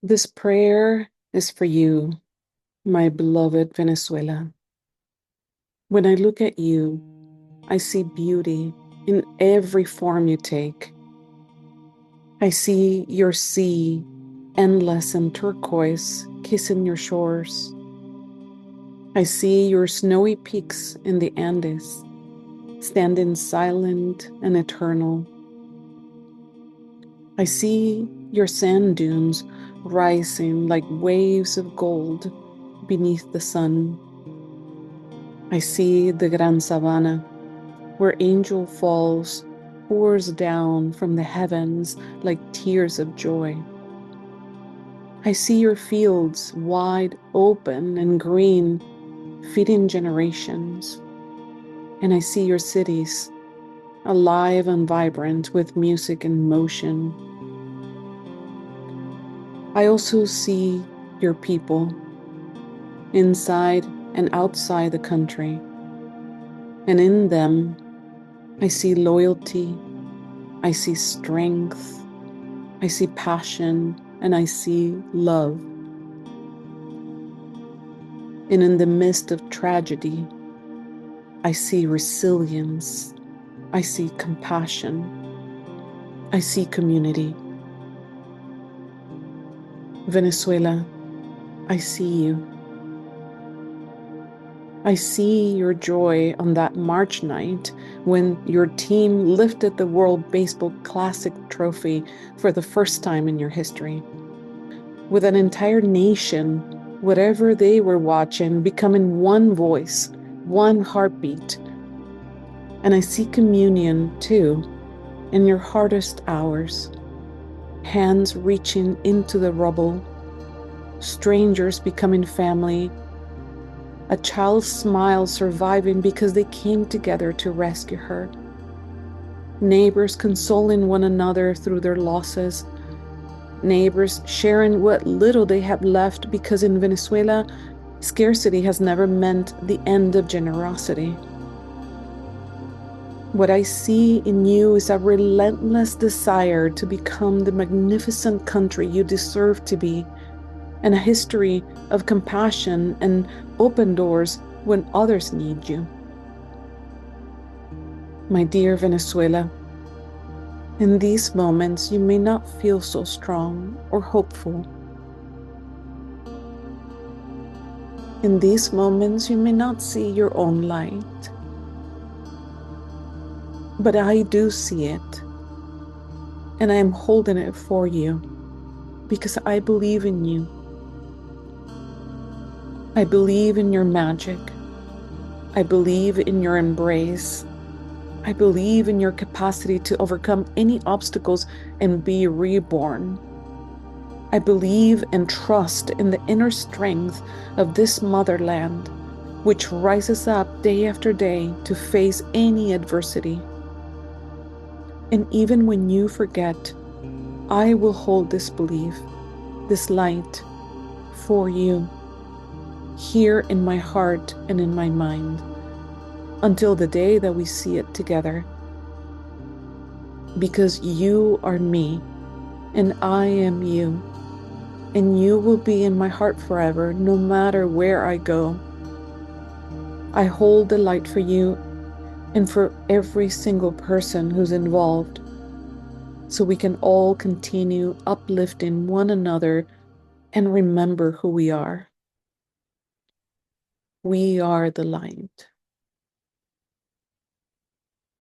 This prayer is for you, my beloved Venezuela. When I look at you, I see beauty in every form you take. I see your sea, endless and turquoise, kissing your shores. I see your snowy peaks in the Andes, standing silent and eternal. I see your sand dunes rising like waves of gold beneath the sun. I see the Gran Sabana, where angel falls pours down from the heavens like tears of joy. I see your fields wide open and green, feeding generations. And I see your cities alive and vibrant with music and motion. I also see your people inside and outside the country. And in them, I see loyalty, I see strength, I see passion, and I see love. And in the midst of tragedy, I see resilience, I see compassion, I see community. Venezuela, I see you. I see your joy on that March night when your team lifted the World Baseball Classic trophy for the first time in your history. With an entire nation, whatever they were watching, becoming one voice, one heartbeat. And I see communion, too, in your hardest hours. Hands reaching into the rubble, strangers becoming family, a child's smile surviving because they came together to rescue her. Neighbors consoling one another through their losses. Neighbors sharing what little they have left because in Venezuela, scarcity has never meant the end of generosity. What I see in you is a relentless desire to become the magnificent country you deserve to be, and a history of compassion and open doors when others need you. My dear Venezuela, in these moments you may not feel so strong or hopeful. In these moments you may not see your own light. But I do see it, and I am holding it for you because I believe in you. I believe in your magic. I believe in your embrace. I believe in your capacity to overcome any obstacles and be reborn. I believe and trust in the inner strength of this motherland, which rises up day after day to face any adversity. And even when you forget, I will hold this belief, this light, for you, here in my heart and in my mind, until the day that we see it together. Because you are me, and I am you, and you will be in my heart forever, no matter where I go. I hold the light for you and for every single person who's involved, so we can all continue uplifting one another and remember who we are. We are the light.